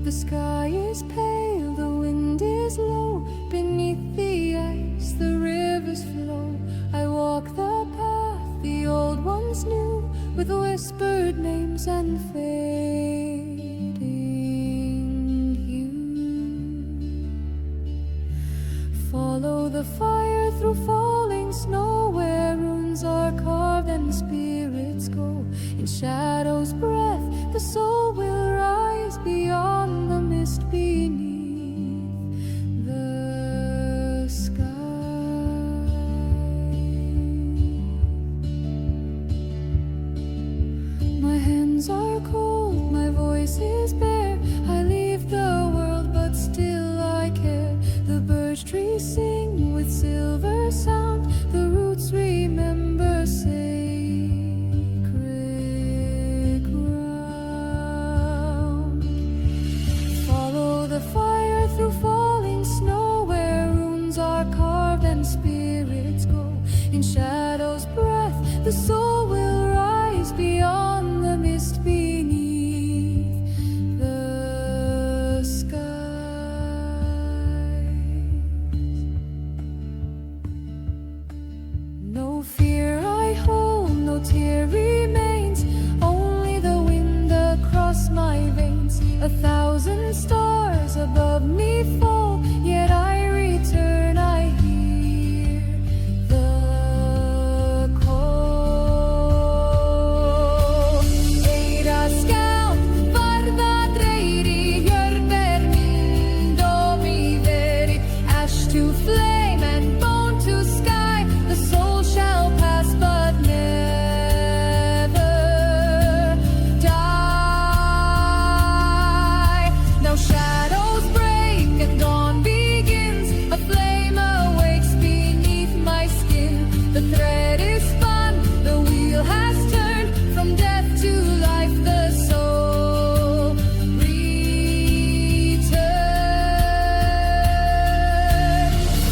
The sky is pale, the wind is low. Beneath the ice, the rivers flow. I walk the path the old ones knew, with whispered names and fading hue. Follow the fire through falling snow, where runes are carved and spirits go. In shadow's breath, the soul will rise beyond the mist beneath the sky. My hands are cold, my voice is bare. I leave the world, but still I care. The birch trees sing with silver sound. The roots remember sacred ground. Follow the fire through falling snow, where runes are carved and spirits go. In shadow's breath, the soul will rise beyond the mist beneath the sky. No fear I hold, no tear remains, only the wind across my veins. 1,000 stars above me fall, yet I return, I hear the call. Eira Skald, varða dreiri, hjörber min domi veri. Ash to flame and bone to sky, the soul shall pass but never die. Now shadows break and dawn begins, a flame awakes beneath my skin. The thread is spun, the wheel has turned, from death to life the soul returns.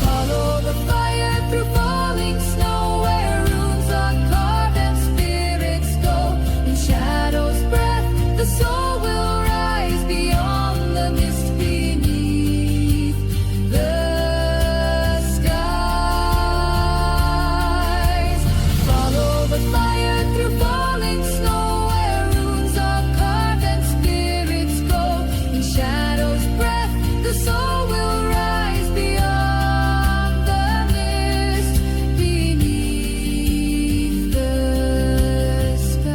Follow the fire through falling snow, where runes are carved and spirits go. In shadow's breath, the soul will rise beyond the mist beneath the skies. Follow the fire through falling snow, where runes are carved and spirits go. In shadow's breath, the soul will rise beyond the mist beneath the sky.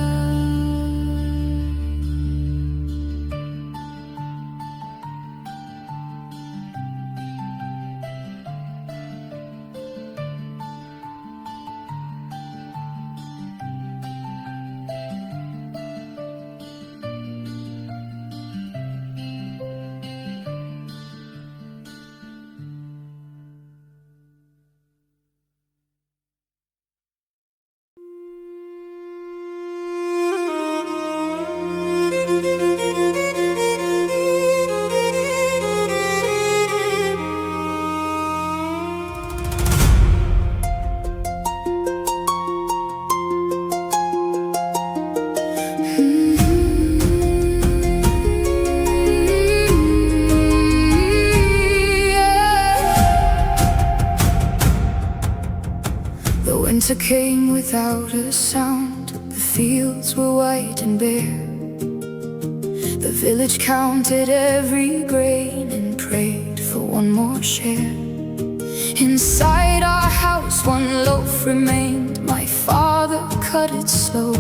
The winter came without a sound. The fields were white and bare. The village counted every grain and prayed for one more share. Inside our house, one loaf remained. My father cut it slow.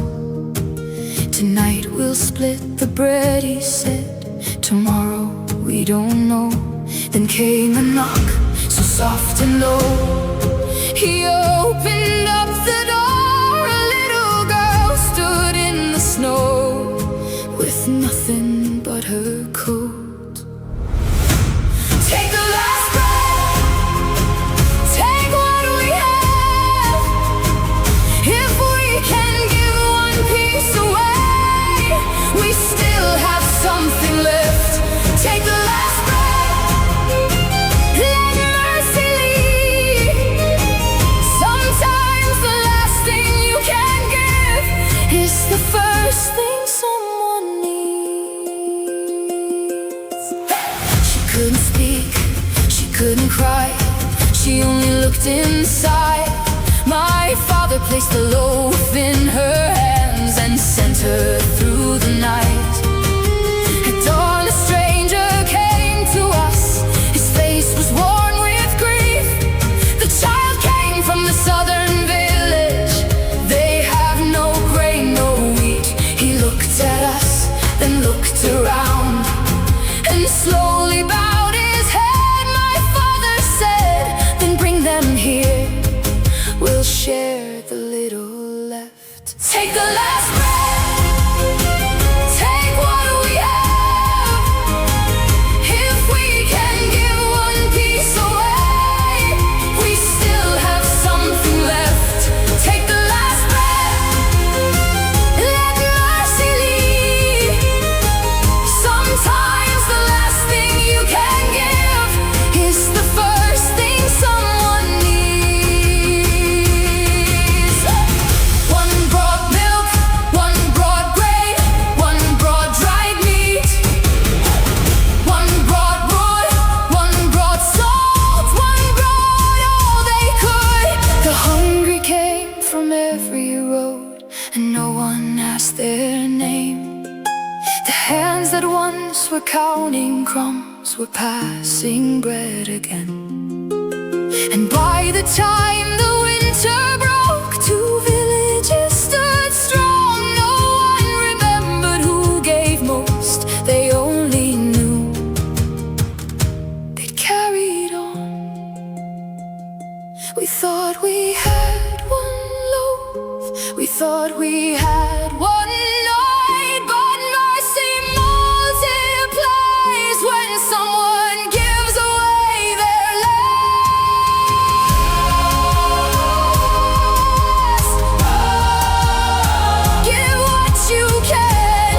Tonight we'll split the bread, he said. Tomorrow we don't know. Then came a knock, so soft and low. He opened up the door. A little girl stood in the snow, with nothing but her coat. Take the last breath, take what we have. If we can give one piece away, we still have something left. Take the last breath, let mercy lead. Sometimes the last thing you can give is the first thing someone needs. she only looked inside. My father placed the loaf in her hands and sent her through the night. At dawn a stranger came to us. His face was worn with grief. The child came from the southern village. They have no grain, no wheat. He looked at us, then looked around, and slowly bowed his head. My father said, then bring them here. We'll share the little left. Take the last breath, take what we have. If we can give one piece away, we still have something left. Take the last breath, let mercy lead. Sometimes the last thing you can give is the first thing someone needs. One brought milk, one brought grain, one brought dried meat. One brought wood, one brought salt, one brought all they could. The hungry came from every road, and no one asked their name. The hands that once were counting crumbs were passing bread again. And by the time the winter broke, 2 villages stood strong. No one remembered who gave most. They only knew they'd carried on. We thought we had one loaf, we thought we had one night, but mercy multiplies when someone gives away their last. Give what you can,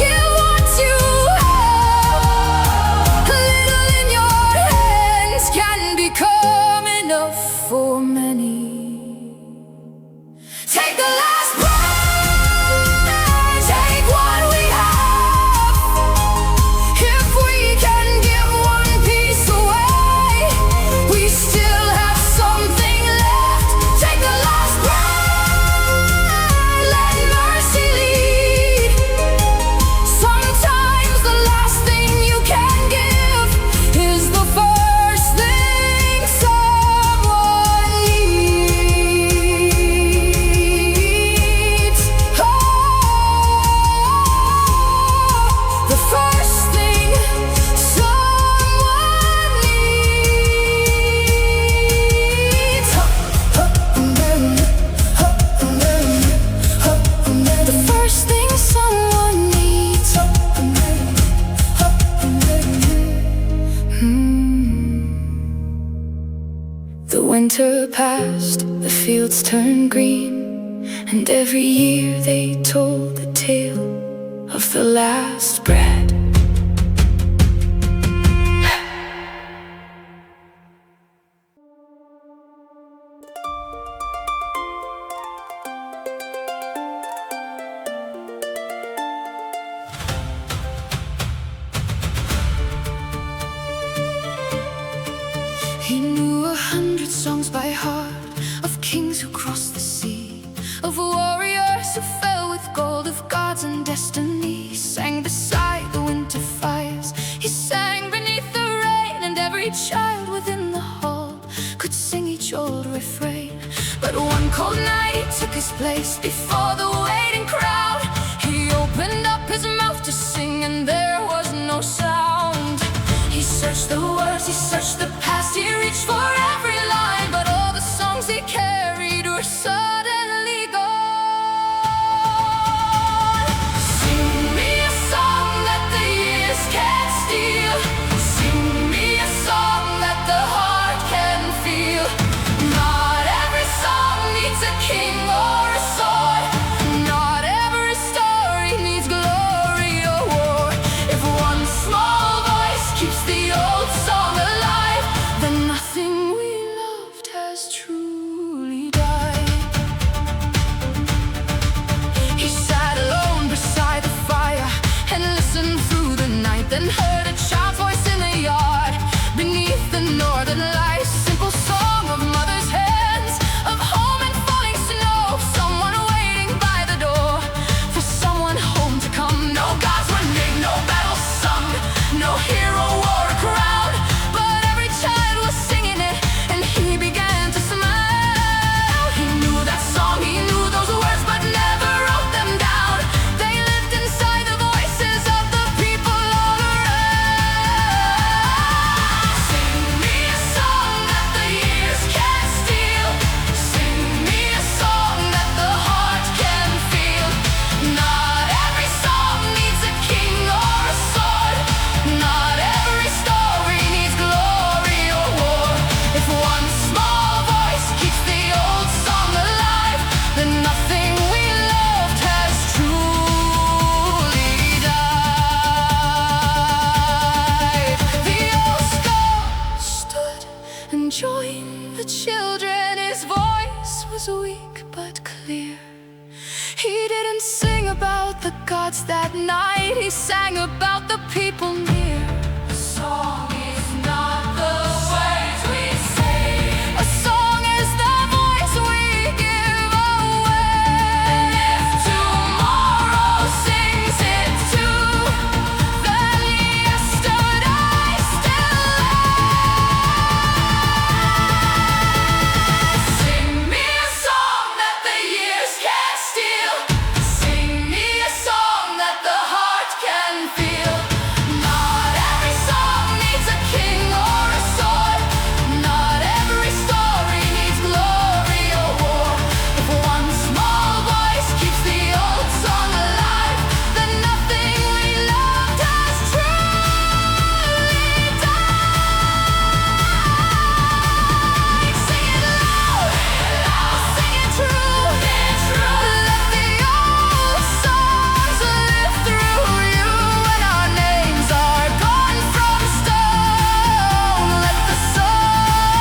give what you have. A little in your hands can become enough for many. Take the last breath, take what we have. If we can give one piece away, we still have something left. Take the last breath, let mercy lead. Sometimes the last thing you can give is the first thing someone needs. Oh, the first thing someone needs. The first thing someone needs. The winter passed, the fields turned green, and every year they told the tale of the last bread. He knew 100 songs by heart, of kings who crossed the sea, of warriors who fell with gold, of gods and destiny. He sang beside the winter fires, he sang beneath the rain, and every child within the hall could sing each old refrain. But one cold night he took his place before the waiting crowd. He opened up his mouth to sing, and there was no sound. He searched the words, he searched the past, he reached for every line, but all the songs he carried were suddenly gone. Sing me a song that the years can't steal. Sing me a song that the heart can feel. Not every song needs a king or a sword. No that night he sang about the people near. A song is not the words we say, a song is the voice we give away. And if tomorrow sings it too, then yesterday still lies. Sing me a song that the years can't steal. Sing me a song that the heart can feel. Not every song needs a king or a sword. Not every story needs glory or war. If one small voice keeps the old song alive, then nothing we loved has truly died. Sing it loud, sing it true. Let the old songs live through you. When our names are gone from stone, let the song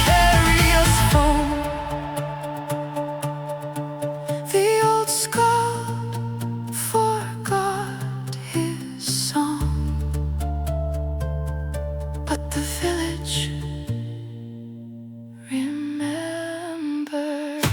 carry us home. The old Skald forgot his song, but the village remembered.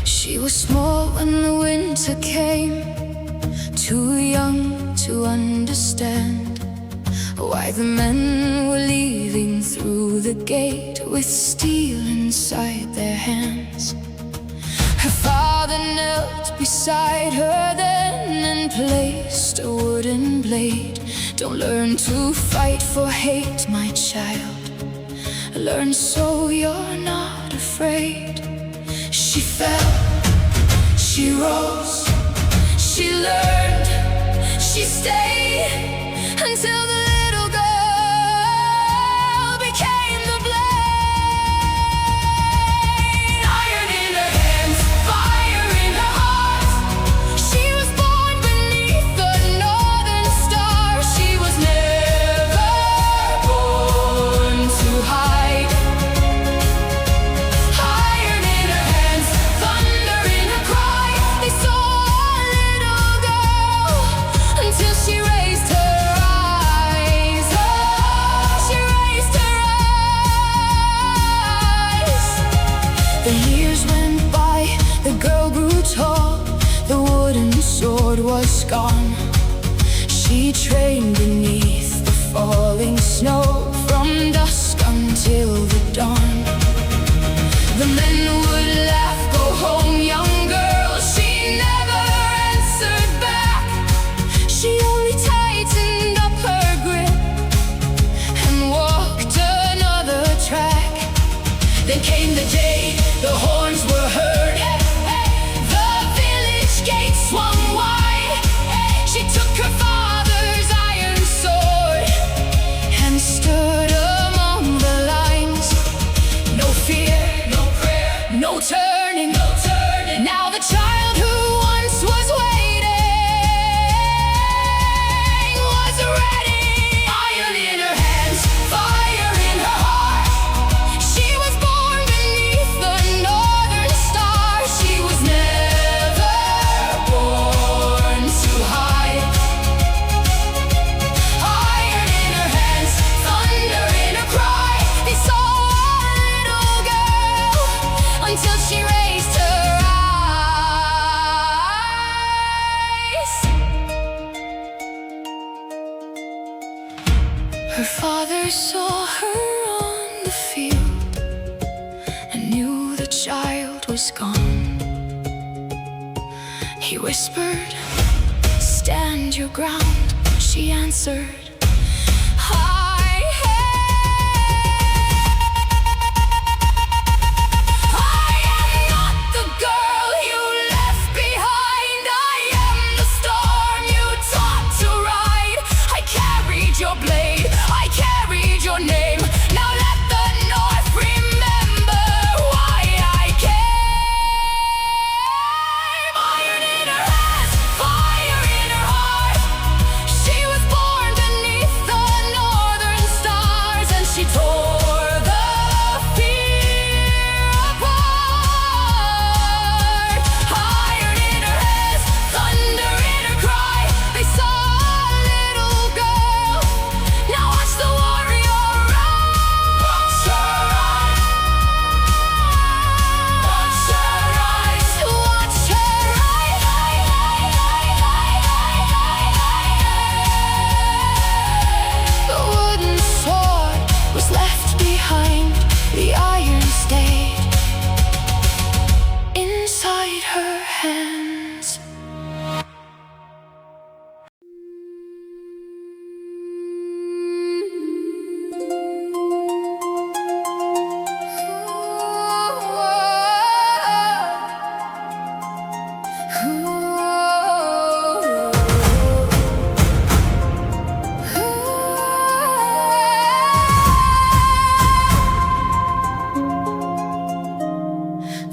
She was small when the winter came, too young to understand why the men were leaving through the gate with steel inside their hands. Her father knelt beside her then and placed a wooden blade. Don't learn to fight for hate, my child. Learn so you're not afraid. She fell, she rose, she learned, she stayed until the little girl became the blade. Iron in her hands, fire in her heart. She was born beneath the northern star. She was never born to hide. Iron in her hands, thunder in her cry. They saw a little girl until she raised her eyes. Oh, she raised her eyes. The years went by, the girl grew tall. The wooden sword was gone. She trained beneath the falling snow from dusk until the dawn. The men would laugh, go home, young girl. She never answered back. She only tightened up her grip and walked another track. Then came the day the horns were heard. The village gate swung wide. She took her father's iron sword and stood among the lines. No fear, no prayer, no turning, no turning. Now the child who once was waiting was ready. Iron in her hands, fire in her heart. She was born beneath the northern star. She was never born to hide. Iron in her hands, thunder in her cry. They saw a little girl until she raised her eyes. Her father saw her on the field and knew the child was gone. He whispered, "Stand your ground." She answered, "I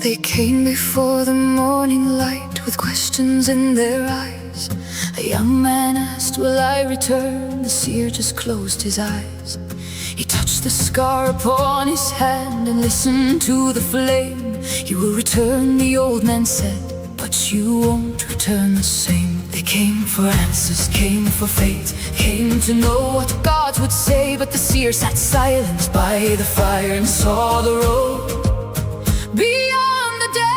They came before the morning light with questions in their eyes. A young man asked, will I return? The seer just closed his eyes. He touched the scar upon his hand and listened to the flame. You will return, the old man said, but you won't return the same. They came for answers, came for fate, came to know what gods would say. But the seer sat silent by the fire and saw the road beyond the day.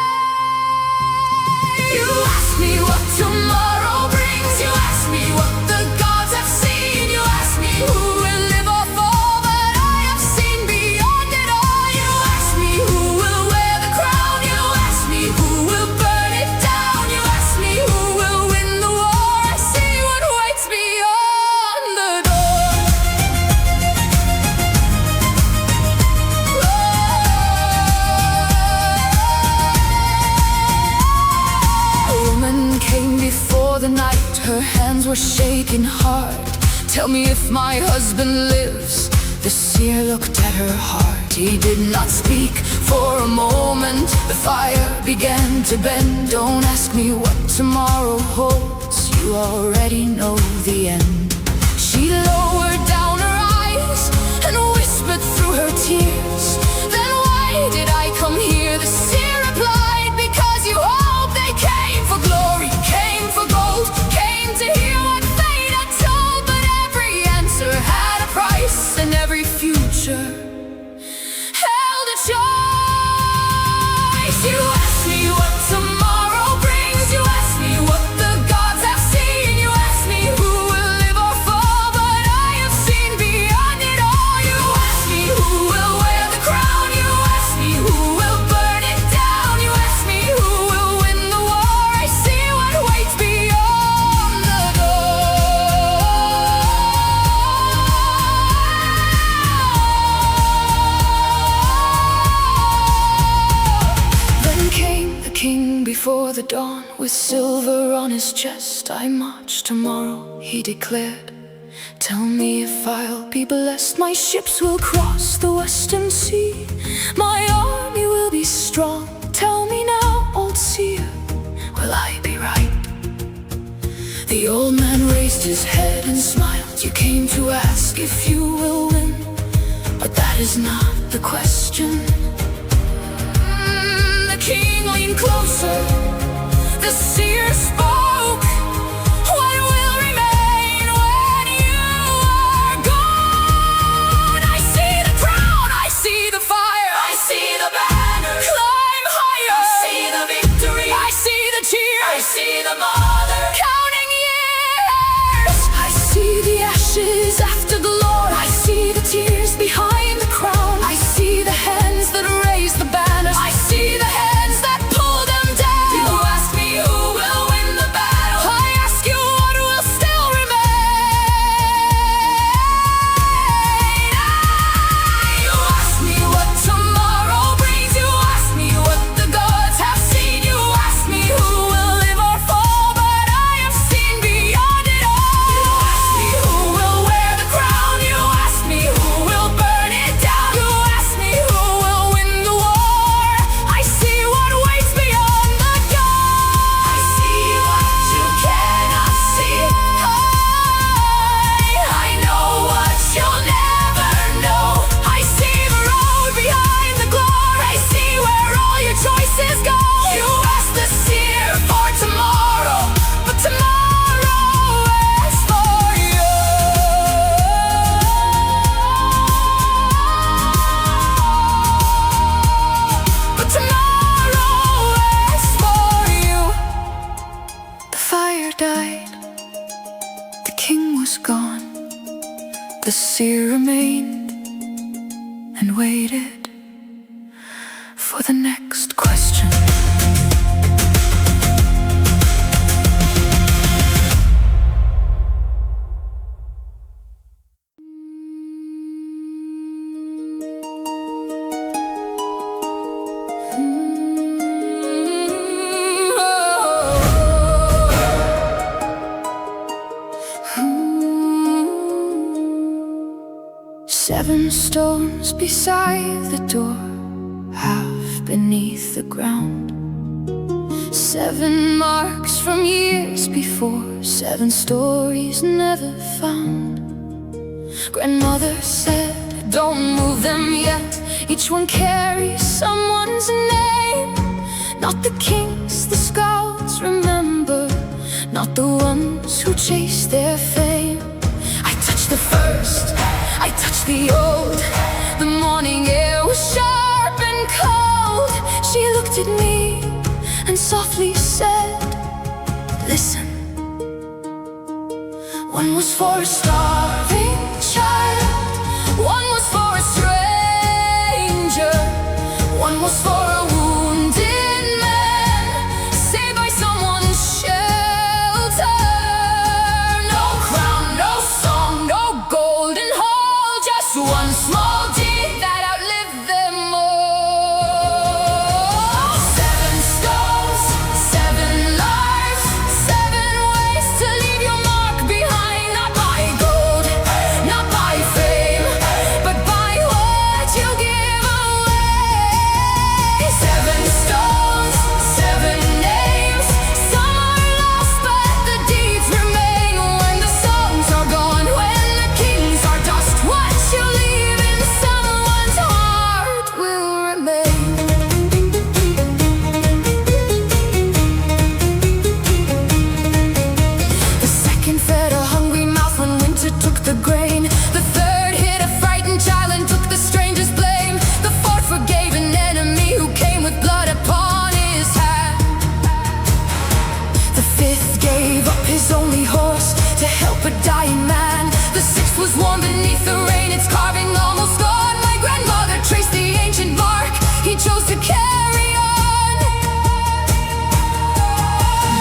You ask me what tomorrow brings. You ask me what the gods have seen. You ask me who will live or fall, but I have seen beyond it all. You ask me who will wear the crown. You ask me who will burn it down. You ask me who will win the war. I see what waits beyond the door. A woman came before the night. Her hands were shaking hard. Tell me if my husband lives. The seer looked at her heart. He did not speak for a moment. The fire began to bend. Don't ask me what tomorrow holds. You already know the end. She lowered down her eyes and whispered through her tears, then why did I come here? The seer replied, because you hope. They came for glory, came for gold, came to hear what fate had told. But every answer had a price, and every future held a choice. You ask me what tomorrow brings. You ask me what the gods have seen. You ask me who will live or fall, but I have seen beyond it all. You ask me who will wear the crown. You ask me who will burn it down. You ask me who will win the war. I see what waits beyond the door. Then came the king before the dawn, with silver on his chest. I march tomorrow, he declared. Tell me if I'll be blessed. My ships will cross the western sea. My army will be strong. Tell me now, old seer, will I be right? The old man raised his head and smiled. You came to ask if you will win, but that is not the question. The king leaned closer. The seer spoke. What will remain when you are gone? I see the crown, I see the fire, I see the banner climb higher. I see the victory, I see the cheer, I see the mother counting years. I see the ashes after glory. I see the tears behind the crown. I see the hands that raise the banners. I see the hands that pull them down. You ask me who will win the battle. I ask you what will still remain. You ask me what tomorrow brings. You ask me what the gods have seen. You ask me who will live or fall, but I have seen beyond it all. You ask me who will wear the crown. You ask me who will burn it down. You ask me who will win the war. I see what waits beyond the door. I see what you cannot see. I know what you'll never know. I see the road behind the glory. I see where all your choices go. You ask the seer for tomorrow, but tomorrow is for you. But tomorrow is for you. The fire died. The king was gone. The seer remained and waited for the next question. Seven stones beside the door have beneath the ground. 7 marks from years before, 7 stories never found. Grandmother said, don't move them yet, each one carries someone's name. Not the kings, the Skalds, remember, not the ones who chased their fame. I touched the first, I touched the old. The morning air was sharp and cold. She looked at me and softly said, listen. One was for a starving child, one was for a stranger, one was for a wounded man saved by someone's shelter. No crown, no song, no golden hall, just one small deed that outlived them all. 7 stones, 7 lives, 7 ways to leave your mark behind. Not by gold, not by fame, but by what you give away. 7 stones, 7 names. Some are lost, but the deeds remain. When the songs are gone, when the kings are dust, what you leave in someone's heart will remain. The second fed a hungry mouth when winter took the grain. The third hit a frightened child and took the stranger's blame. The fourth forgave an enemy who came with blood upon his hand. The fifth gave up his only horse to help a dying man. The sixth was warm beneath the rain, its carving almost gone. My grandmother traced the ancient bark, he chose to carry on.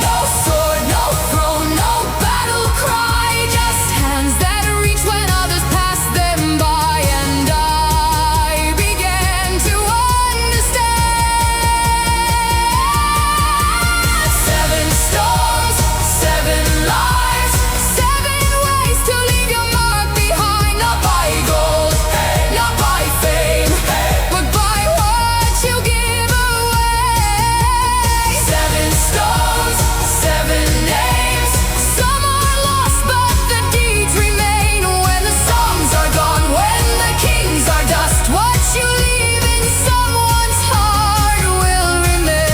No sword, no throne, no battle cry, just hands that reach when others passed them by. And I began to understand. 7 stones, 7 lives, 7 ways to leave your mark behind. Not by gold, not by fame, but by what you give away. 7 stones, 7 names. Some are lost, but the deeds remain. When the songs are gone, when the kings are dust, what you leave in someone's heart will remain.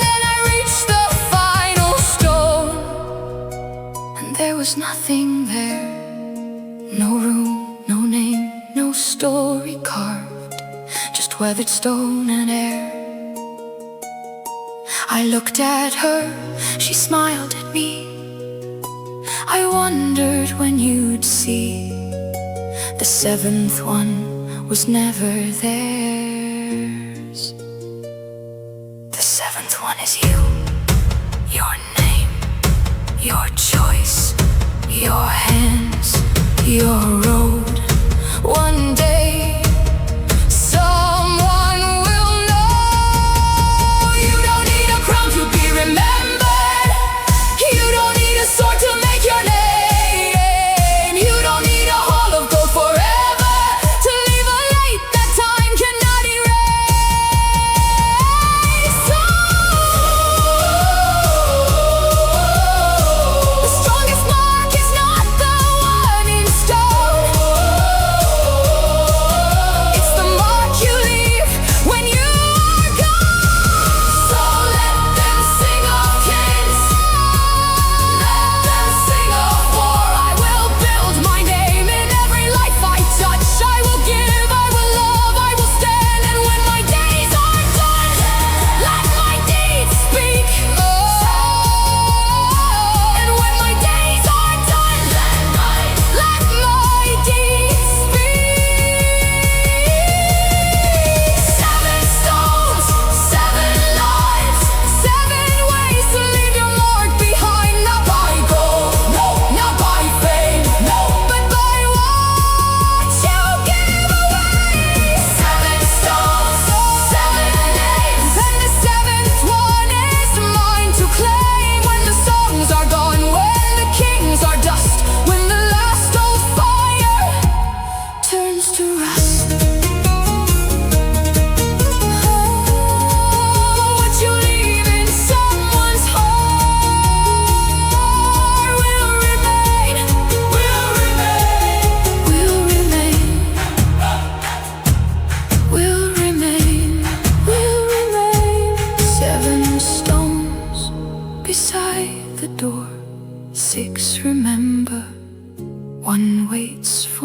Then I reached the final stone, and there was nothing there. No room, no name, no story carved, just weathered stone and air. I looked at her, she smiled at me. I wondered when you'd see. The 7th one was never theirs. The 7th one is you. Your name, your choice, your hands, your road. One day someone will know. You don't need a crown to be remembered. You don't need a sword to make your name. You don't need a hall of gold forever to leave a light that time cannot erase. The strongest mark is not the one in stone.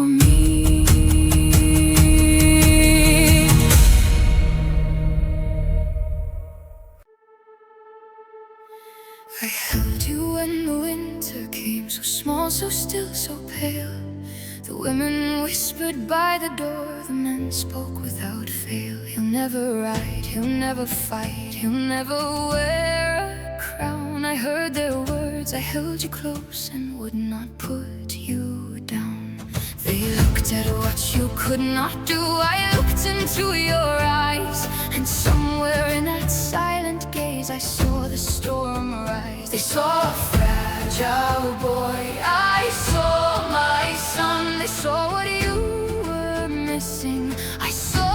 for me. I held you when the winter came, so small, so still, so pale. The women whispered by the door, the men spoke without fail. He'll never ride, he'll never fight, he'll never wear a crown. I heard their words, I held you close and would not put you down. They looked at what you could not do, I looked into your eyes, and somewhere in that silent gaze I saw the storm rise. They saw a fragile boy, I saw my son. They saw what you were missing, I saw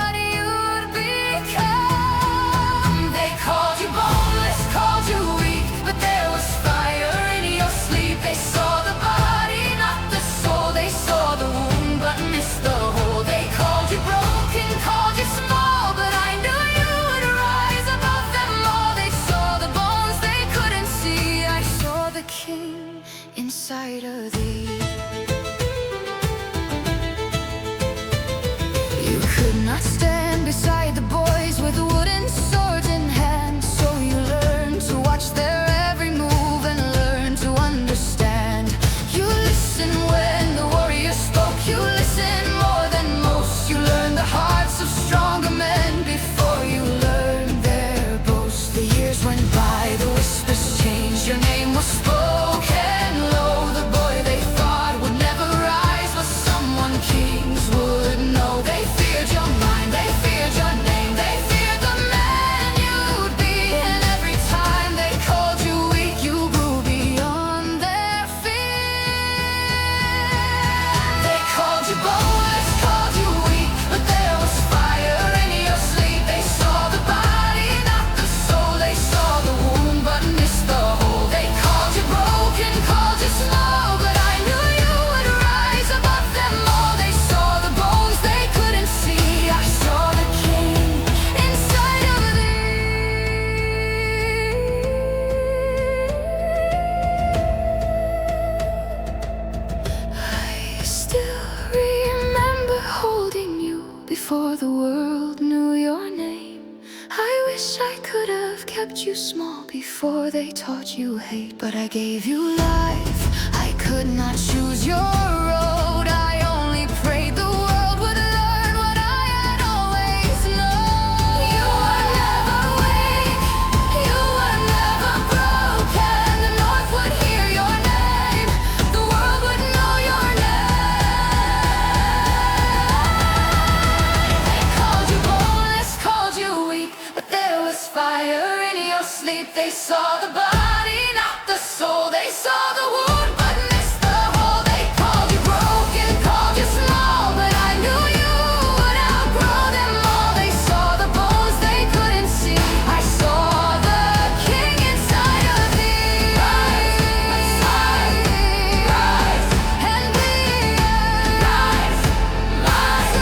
what you'd become. They called you boneless, called you weak, but there was fire in your sleep. They saw the body, not the soul. They saw the wound, but missed the hole. They called you broken, called you small, but I knew you would rise above them all. They saw the bones they couldn't see, I saw the king inside of thee. You could not stand beside the boys with wooden swords in hand, so you learned to watch their every move and learn to understand. You listened when the warrior spoke, you listened more than most. You learned the hearts of stronger men before you learned their boast. The years went by, the whispers changed, your name was spoken low. The boy they thought would never rise was someone kings would know. They feared your mind, they feared your name, they feared the man you'd be. And every time they called you weak, you grew beyond their fear. They called you boneless, called you weak, but there was fire in your sleep. They saw the body, not the soul. They saw the wound, but missed the hole. They called you broken, called you small, but I knew you would rise above them all. They saw the bones they couldn't see, I saw the king inside of thee. I still remember holding you before the world knew your name. I wish I could have kept you small before they taught you hate, but I gave you life, I could not choose your road. I only prayed the world would learn what I had always known. You were never weak, you were never broken. The north would hear your name, the world would know your name. They called you boneless, called you weak, but there was fire in your sleep. They saw the body, not the soul. They saw the wound, but missed the hole. They called you broken, called you small, but I knew you would outgrow them all. They saw the bones they couldn't see, I saw the king inside of thee. Rise, rise, and be rise, rise,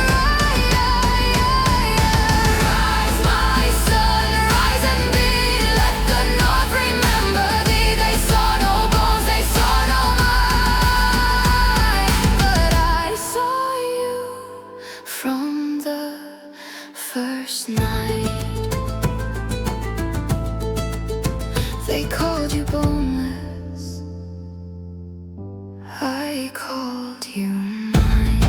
rise, my son, rise and be. Let the north remember thee. They saw no bones, they saw no mind, but I saw you from the first night. They called you boneless, I called you mine.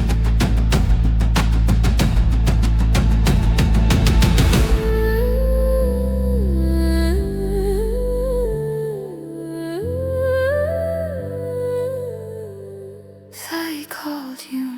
I called you